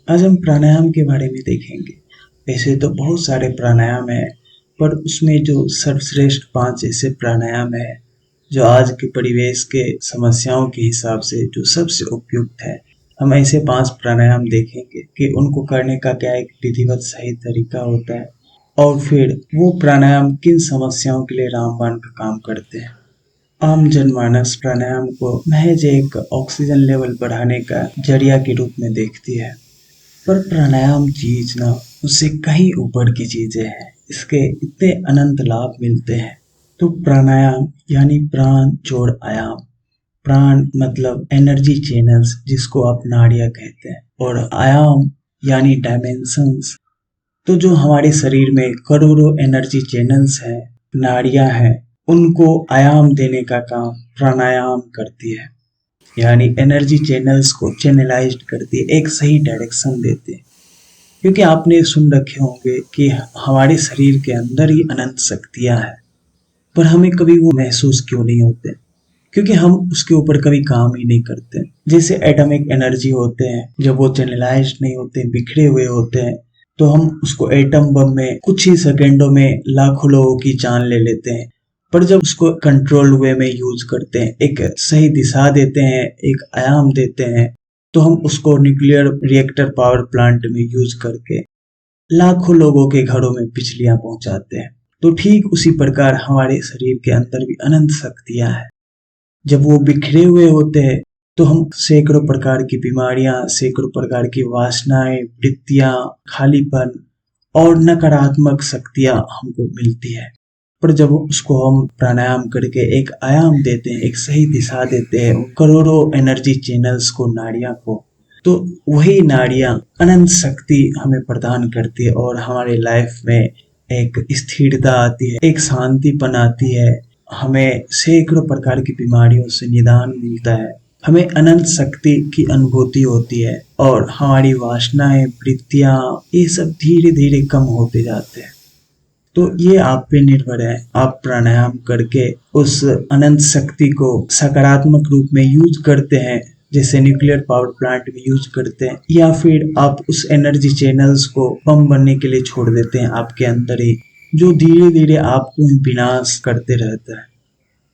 आज हम प्राणायाम के बारे में देखेंगे। वैसे तो बहुत सारे प्राणायाम हैं, पर उसमें जो सर्वश्रेष्ठ 5 ऐसे प्राणायाम हैं, जो आज के परिवेश के समस्याओं के हिसाब से जो सबसे उपयुक्त है। हम ऐसे 5 प्राणायाम देखेंगे कि उनको करने का क्या एक विधिवत सही तरीका होता है और फिर वो प्राणायाम किन समस्याओं के लिए रामबाण का काम करते हैं। आम जनमानस प्राणायाम को महज एक ऑक्सीजन लेवल बढ़ाने का जरिया के रूप में देखती है, पर प्राणायाम चीज ना उससे कहीं ऊपर की चीजें हैं। इसके इतने अनंत लाभ मिलते हैं। तो प्राणायाम यानी प्राण जोड़ आयाम। प्राण मतलब एनर्जी चैनल्स, जिसको आप नाड़ियां कहते हैं, और आयाम यानी डायमेंशंस। तो जो हमारे शरीर में करोड़ों एनर्जी चैनल्स हैं, नाड़ियां हैं, उनको आयाम देने का काम प्राणायाम करती है। यानी एनर्जी चैनल्स को चैनलाइज्ड करती है, एक सही डायरेक्शन देती है। क्योंकि आपने सुन रखे होंगे कि हमारे शरीर के अंदर ही अनंत शक्तियां हैं, पर हमें कभी वो महसूस क्यों नहीं होते? क्योंकि हम उसके ऊपर कभी काम ही नहीं करते। जैसे एटॉमिक एनर्जी होते हैं, जब वो चैनलाइज्ड नहीं होते, बिखरे हुए होते हैं, तो हम उसको एटम बम में कुछ ही सेकेंडों में लाखों लोगों की जान ले लेते हैं। पर जब उसको कंट्रोल वे में यूज करते हैं, एक सही दिशा देते हैं, एक आयाम देते हैं, तो हम उसको न्यूक्लियर रिएक्टर पावर प्लांट में यूज करके लाखों लोगों के घरों में बिजलियां पहुंचाते हैं। तो ठीक उसी प्रकार हमारे शरीर के अंदर भी अनंत शक्तियां हैं। जब वो बिखरे हुए होते हैं, तो हम सैकड़ों प्रकार की बीमारियां, सैकड़ों प्रकार की वासनाएं, वृत्तियां, खालीपन और नकारात्मक शक्तियां हमको मिलती है। पर जब उसको हम प्राणायाम करके एक आयाम देते हैं, एक सही दिशा देते हैं उन करोड़ों एनर्जी चैनल्स को, नाड़ियां को, तो वही नाड़ियां अनंत शक्ति हमें प्रदान करती है और हमारे लाइफ में एक स्थिरता आती है, एक शांतिपन आती है। हमें सैकड़ों प्रकार की बीमारियों से निदान मिलता है। हमें अनंत शक्ति की अनुभूति होती है और हमारी वासनाएं, वृत्तियां, ये सब धीरे धीरे कम होते जाते हैं। तो ये आप पे निर्भर है। आप प्राणायाम करके उस अनंत शक्ति को सकारात्मक रूप में यूज करते हैं, जैसे न्यूक्लियर पावर प्लांट में यूज करते हैं, या फिर आप उस एनर्जी चैनल्स को बम बनने के लिए छोड़ देते हैं आपके अंदर ही, जो धीरे धीरे आपको ही विनाश करते रहता है।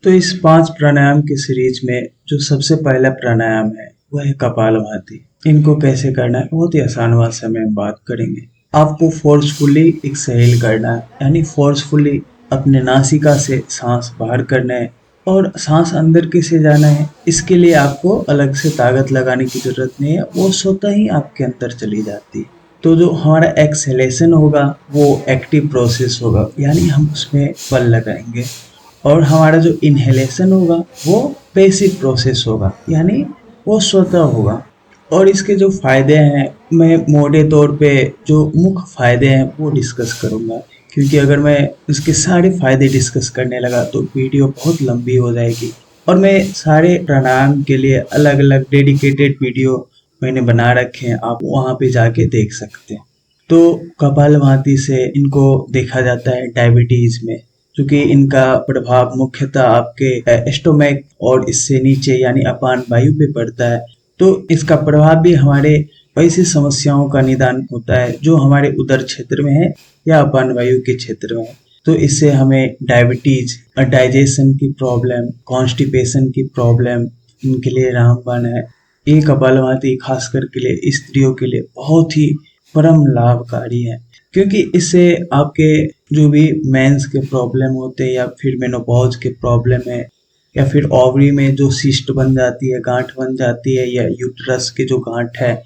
तो इस 5 प्राणायाम के सीरीज में जो सबसे पहला प्राणायाम है वह है कपालभाति। इनको कैसे करना है बहुत ही आसान भाषा में हम बात करेंगे। आपको फोर्सफुली एक्सहेल करना है, यानी फोर्सफुली अपने नासिका से सांस बाहर करना है और सांस अंदर कैसे जाना है, इसके लिए आपको अलग से ताकत लगाने की जरूरत नहीं है, वो स्वतः ही आपके अंदर चली जाती है। तो जो हमारा एक्सहेलेशन होगा वो एक्टिव प्रोसेस होगा, यानी हम उसमें बल लगाएंगे। और हमारा जो इनहेलेशन होगा वो पैसिव प्रोसेस होगा, यानी वो स्वतः होगा। और इसके जो फायदे हैं, मैं मोटे तौर पे जो मुख्य फायदे हैं वो डिस्कस करूंगा, क्योंकि अगर मैं इसके सारे फायदे डिस्कस करने लगा तो वीडियो बहुत लंबी हो जाएगी। और मैं सारे प्राणायाम के लिए अलग अलग डेडिकेटेड वीडियो मैंने बना रखे हैं, आप वहाँ पे जाके देख सकते हैं। तो कपालभाति से इनको देखा जाता है डायबिटीज में, क्योंकि इनका प्रभाव मुख्यतः आपके स्टोमैक और इससे नीचे यानी अपान वायु पे पड़ता है। तो इसका प्रभाव भी हमारे ऐसी समस्याओं का निदान होता है जो हमारे उदर क्षेत्र में है या अपान वायु के क्षेत्र में है। तो इससे हमें डायबिटीज, डाइजेशन की प्रॉब्लम, कॉन्स्टिपेशन की प्रॉब्लम, इनके लिए रामबाण है। ये कपालभाति खास करके लिए स्त्रियों के लिए बहुत ही परम लाभकारी है, क्योंकि इससे आपके जो भी मेंस के प्रॉब्लम होते हैं, या फिर मेनोपॉज के प्रॉब्लम है, या फिर ओवरी में जो सिस्ट बन जाती है, गांठ बन जाती है, या यूट्रस के जो गांठ है,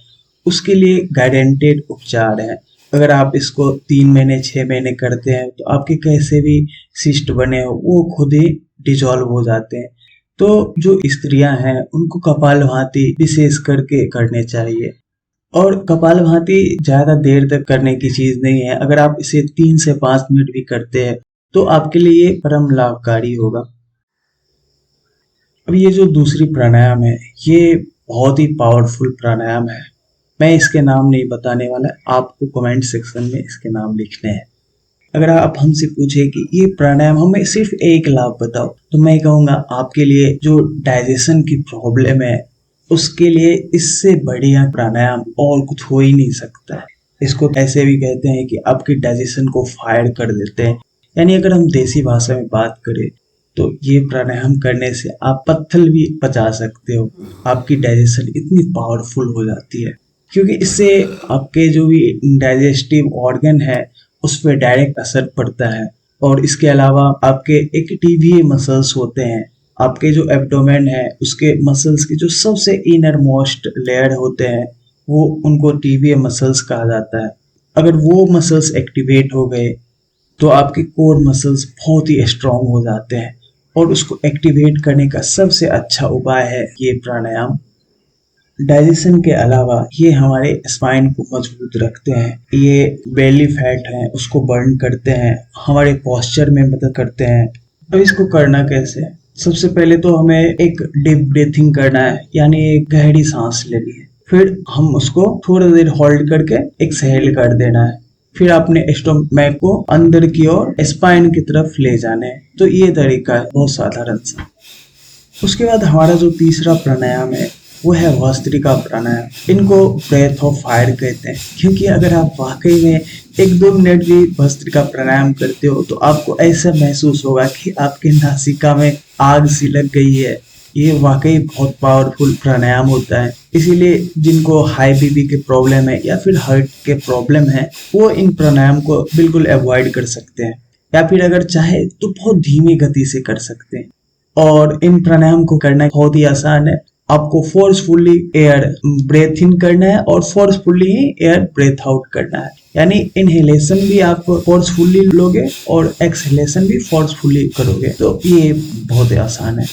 उसके लिए गारंटेड उपचार है। अगर आप इसको 3 महीने 6 महीने करते हैं तो आपके कैसे भी सिस्ट बने हो वो खुद ही डिजॉल्व हो जाते हैं। तो जो स्त्रियां हैं उनको कपालभाति विशेष करके करने चाहिए। और कपालभाति ज्यादा देर तक करने की चीज नहीं है। अगर आप इसे 3 से 5 मिनट भी करते हैं तो आपके लिए ये परम लाभकारी होगा। अब ये जो दूसरी प्राणायाम है, ये बहुत ही पावरफुल प्राणायाम है। मैं इसके नाम नहीं बताने वाला, आपको कमेंट सेक्शन में इसके नाम लिखने हैं। अगर आप हमसे पूछे कि ये प्राणायाम हमें सिर्फ एक लाभ बताओ, तो मैं कहूँगा आपके लिए जो डाइजेशन की प्रॉब्लम है उसके लिए इससे बढ़िया प्राणायाम और कुछ हो ही नहीं सकता है। इसको ऐसे भी कहते हैं कि आपकी डाइजेशन को फायर कर देते हैं। यानी अगर हम देसी भाषा में बात करें तो ये प्राणायाम करने से आप पत्थर भी पचा सकते हो। आपकी डाइजेशन इतनी पावरफुल हो जाती है, क्योंकि इससे आपके जो भी डाइजेस्टिव ऑर्गन है उस पर डायरेक्ट असर पड़ता है। और इसके अलावा आपके एक टीबीए मसल्स होते हैं, आपके जो एब्डोमेन है उसके मसल्स के जो सबसे इनर मोस्ट लेयर होते हैं, वो उनको टीबीए मसल्स कहा जाता है। अगर वो मसल्स एक्टिवेट हो गए तो आपके कोर मसल्स बहुत ही स्ट्रांग हो जाते हैं। और उसको एक्टिवेट करने का सबसे अच्छा उपाय है ये प्राणायाम। डाइजेशन के अलावा ये हमारे स्पाइन को मजबूत रखते हैं, ये बेली फैट है उसको बर्न करते हैं, हमारे पोस्चर में मदद करते हैं। अब इसको करना कैसे है? सबसे पहले तो हमें एक डीप ब्रीथिंग करना है, यानी एक गहरी सांस लेनी है। फिर हम उसको थोड़ी देर होल्ड करके एक्सहेल कर देना है। फिर अपने स्टोमक को अंदर की ओर स्पाइन की तरफ ले जाने हैं। तो ये तरीका है बहुत साधारण सा। उसके बाद हमारा जो तीसरा प्राणायाम है वो है भस्त्रिका प्राणायाम। इनको ब्रेथ ऑफ फायर कहते हैं, क्योंकि अगर आप वाकई में 1-2 मिनट भी भस्त्रिका प्राणायाम करते हो तो आपको ऐसा महसूस होगा कि आपके नासिका में आग सी लग गई है। ये वाकई बहुत पावरफुल प्राणायाम होता है। इसीलिए जिनको हाई बीपी के प्रॉब्लम है या फिर हार्ट के प्रॉब्लम है वो इन प्राणायाम को बिल्कुल अवॉइड कर सकते हैं, या फिर अगर चाहे तो बहुत धीमी गति से कर सकते हैं। और इन प्राणायाम को करना बहुत ही आसान है। आपको फोर्सफुली एयर ब्रेथ इन करना है और फोर्सफुली ही एयर ब्रेथ आउट करना है। यानी इनहेलेशन भी आप फोर्सफुली लोगे और एक्सहेलेशन भी फोर्सफुली करोगे। तो ये बहुत ही आसान है।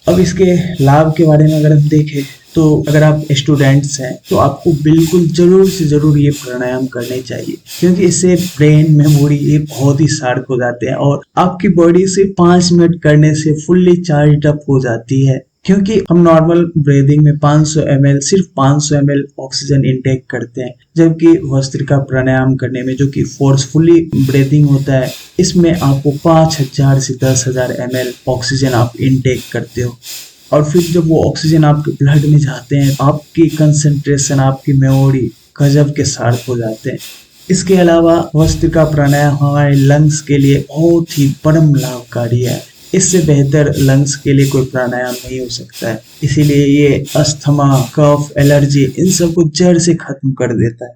अब इसके लाभ के बारे में अगर हम देखें तो अगर आप स्टूडेंट्स हैं तो आपको बिल्कुल जरूर से जरूर ये प्राणायाम करने चाहिए, क्योंकि इससे ब्रेन मेमोरी ये बहुत ही शार्प हो जाते हैं और आपकी बॉडी से 5 मिनट करने से फुल्ली चार्ज अप हो जाती है। क्योंकि हम नॉर्मल ब्रीदिंग में 500 ml सिर्फ 500 ml ऑक्सीजन इनटेक करते हैं, जबकि भस्त्रिका प्राणायाम करने में जो कि फोर्सफुली ब्रीदिंग होता है इसमें आपको 5000 से 10,000 ml ऑक्सीजन आप इनटेक करते हो। और फिर जब वो ऑक्सीजन आपके ब्लड में जाते हैं आपकी कंसंट्रेशन, आपकी मेमोरी गजब के शार्प हो जाते हैं। इसके अलावा भस्त्रिका प्राणायाम हमारे लंग्स के लिए बहुत ही परम लाभकारी है। इससे बेहतर लंग्स के लिए कोई प्राणायाम नहीं हो सकता है। इसीलिए ये अस्थमा, कफ, एलर्जी इन सब को जड़ से खत्म कर देता है।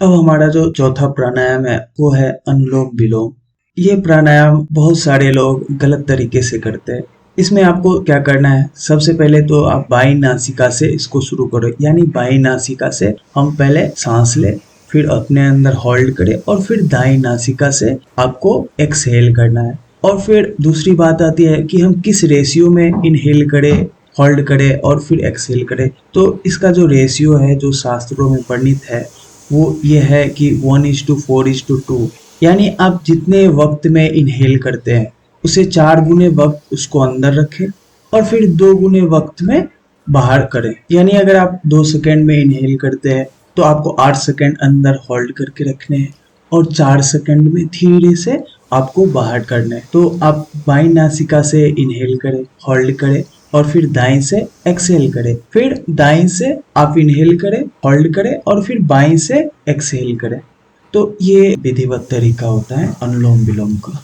अब हमारा जो चौथा प्राणायाम है वो है अनुलोम विलोम। ये प्राणायाम बहुत सारे लोग गलत तरीके से करते हैं। इसमें आपको क्या करना है, सबसे पहले तो आप बाईं नासिका से इसको शुरू करो। यानी बाईं नासिका से हम पहले सांस ले, फिर अपने अंदर होल्ड करें और फिर दाईं नासिका से आपको एक्सहेल करना है। और फिर दूसरी बात आती है कि हम किस रेशियो में इनहेल करें, होल्ड करें और फिर एक्सहेल करें। तो इसका जो रेशियो है जो शास्त्रों में वर्णित है वो ये है कि 1:4:2। यानी आप जितने वक्त में इनहेल करते हैं उसे 4 गुने वक्त उसको अंदर रखें और फिर 2 गुने वक्त में बाहर करें। यानी अगर आप 2 सेकेंड में इनहेल करते हैं तो आपको 8 सेकेंड अंदर होल्ड करके रखने हैं और 4 सेकेंड में धीरे से आपको बाहर करना है। तो आप बाईं नासिका से इनहेल करें, होल्ड करें और फिर दाएं से एक्सहेल करें, फिर दाएं से आप इनहेल करें, होल्ड करें और फिर बाएं से एक्सहेल करें। तो ये विधिवत तरीका होता है अनुलोम विलोम का।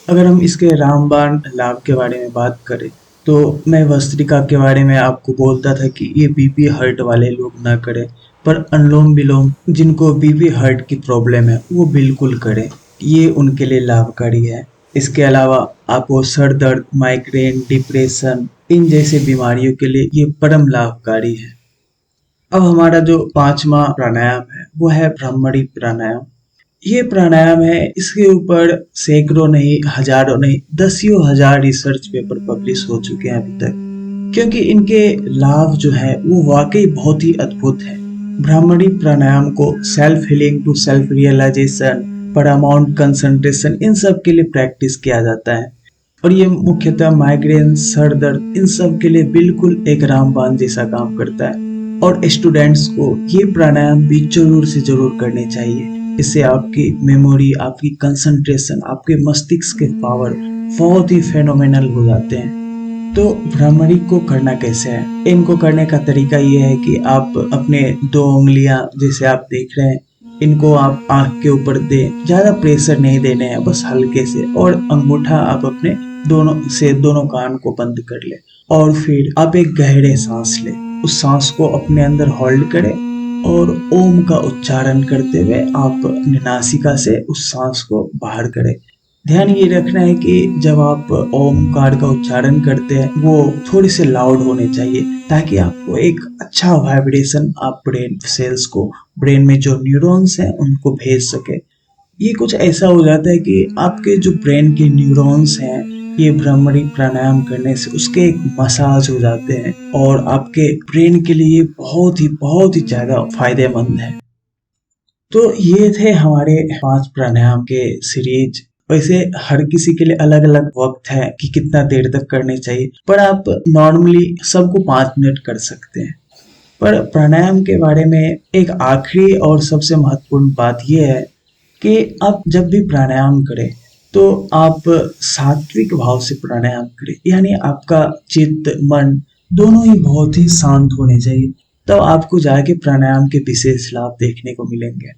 अगर हम इसके रामबाण लाभ के बारे में बात करें तो मैं भस्त्रिका के बारे में आपको बोलता था कि ये बीपी हार्ट वाले लोग ना करें, पर अनुलोम विलोम जिनको बीपी हार्ट की प्रॉब्लम है वो बिल्कुल करें, ये उनके लिए लाभकारी है। इसके अलावा आपको सर दर्द, माइग्रेन, डिप्रेशन इन जैसे बीमारियों के लिए ये परम लाभकारी है। अब हमारा जो पांचवा प्राणायाम है वो है ब्राह्मणी प्राणायाम। ये प्राणायाम है, इसके ऊपर सैकड़ों नहीं, हजारों नहीं, दसियों हजार रिसर्च पेपर पब्लिश हो चुके हैं अभी तक, क्योंकि इनके लाभ जो है वो वाकई बहुत ही अद्भुत है। ब्राह्मणी प्राणायाम को self healing to self realisation, paramount concentration in सब के लिए प्रैक्टिस किया जाता है। और ये मुख्यतः माइग्रेन, सर दर्द इन सब के लिए बिल्कुल एक रामबाण जैसा काम करता है। और स्टूडेंट्स को ये प्राणायाम भी जरूर से जरूर करने चाहिए। इससे आपकी मेमोरी, आपकी कंसंट्रेशन, आपके मस्तिष्क के पावर बहुत ही फेनोमेनल हो जाते हैं। तो भ्रामरी को करना कैसे है? इनको करने का तरीका ये है कि आप अपने 2 उंगलियां जैसे आप देख रहे हैं, इनको आप आंख के ऊपर दे, ज्यादा प्रेशर नहीं देने हैं, बस हल्के से, और अंगूठा आप अपने दोनों कान को बंद कर ले, और फिर आप एक गहरे सांस ले। उस सांस को अपने अंदर होल्ड करें और ओम का उच्चारण करते हुए आप अपनी नासिका से उस सांस को बाहर करें। ध्यान ये रखना है कि जब आप ओमकार का उच्चारण करते हैं वो थोड़े से लाउड होने चाहिए, ताकि आपको एक अच्छा वाइब्रेशन आप ब्रेन सेल्स को, ब्रेन में जो न्यूरॉन्स हैं उनको भेज सके। ये कुछ ऐसा हो जाता है कि आपके जो ब्रेन के न्यूरॉन्स हैं, ये भ्रामरी प्राणायाम करने से उसके एक मसाज हो जाते हैं और आपके ब्रेन के लिए बहुत ही ज्यादा फायदेमंद है। तो ये थे हमारे 5 प्राणायाम के सीरीज। वैसे हर किसी के लिए अलग अलग वक्त है कि कितना देर तक करने चाहिए, पर आप नॉर्मली सबको 5 मिनट कर सकते हैं। पर प्राणायाम के बारे में एक आखिरी और सबसे महत्वपूर्ण बात यह है कि आप जब भी प्राणायाम करें तो आप सात्विक भाव से प्राणायाम करें, यानी आपका चित्त मन दोनों ही बहुत ही शांत होने चाहिए, तो आपको जाके प्राणायाम के विशेष लाभ देखने को मिलेंगे।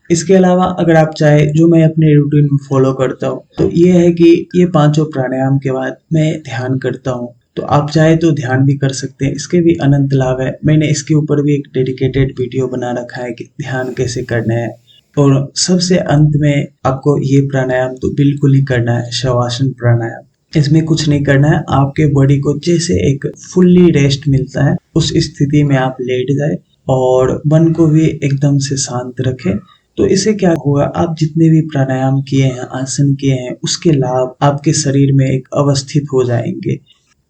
इसके अलावा अगर आप चाहे, जो मैं अपने रूटीन में फॉलो करता हूँ, तो ये है कि ये 5 प्राणायाम के बाद मैं ध्यान करता हूँ। तो आप चाहे तो ध्यान भी कर सकते हैं, इसके भी अनंत लाभ है। मैंने इसके ऊपर भी एक डेडिकेटेड वीडियो बना रखा है कि ध्यान कैसे करना है। और सबसे अंत में आपको ये प्राणायाम तो बिल्कुल ही करना है, शवासन प्राणायाम। इसमें कुछ नहीं करना है, आपके बॉडी को जैसे एक फुल्ली रेस्ट मिलता है उस स्थिति में आप लेट जाए और मन को भी एकदम से शांत रखें। तो इससे क्या होगा, आप जितने भी प्राणायाम किए हैं, आसन किए हैं, उसके लाभ आपके शरीर में एक अवस्थित हो जाएंगे।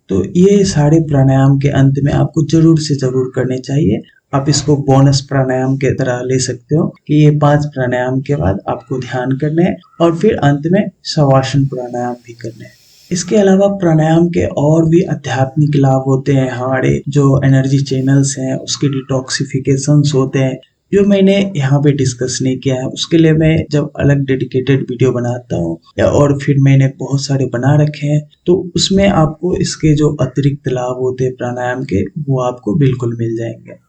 तो ये सारे प्राणायाम के अंत में आपको जरूर से जरूर करने चाहिए। आप इसको बोनस प्राणायाम के तरह ले सकते हो कि ये 5 प्राणायाम के बाद आपको ध्यान करना है और फिर अंत में शवासन प्राणायाम भी करना है। इसके अलावा प्राणायाम के और भी आध्यात्मिक लाभ होते हैं। हमारे जो एनर्जी चैनल्स हैं उसके डिटॉक्सिफिकेशंस होते हैं, जो मैंने यहाँ पे डिस्कस नहीं किया है। उसके लिए मैं जब अलग डेडिकेटेड वीडियो बनाता हूँ, या और फिर मैंने बहुत सारे बना रखे हैं, तो उसमें आपको इसके जो अतिरिक्त लाभ होते हैं प्राणायाम के, वो आपको बिल्कुल मिल जाएंगे।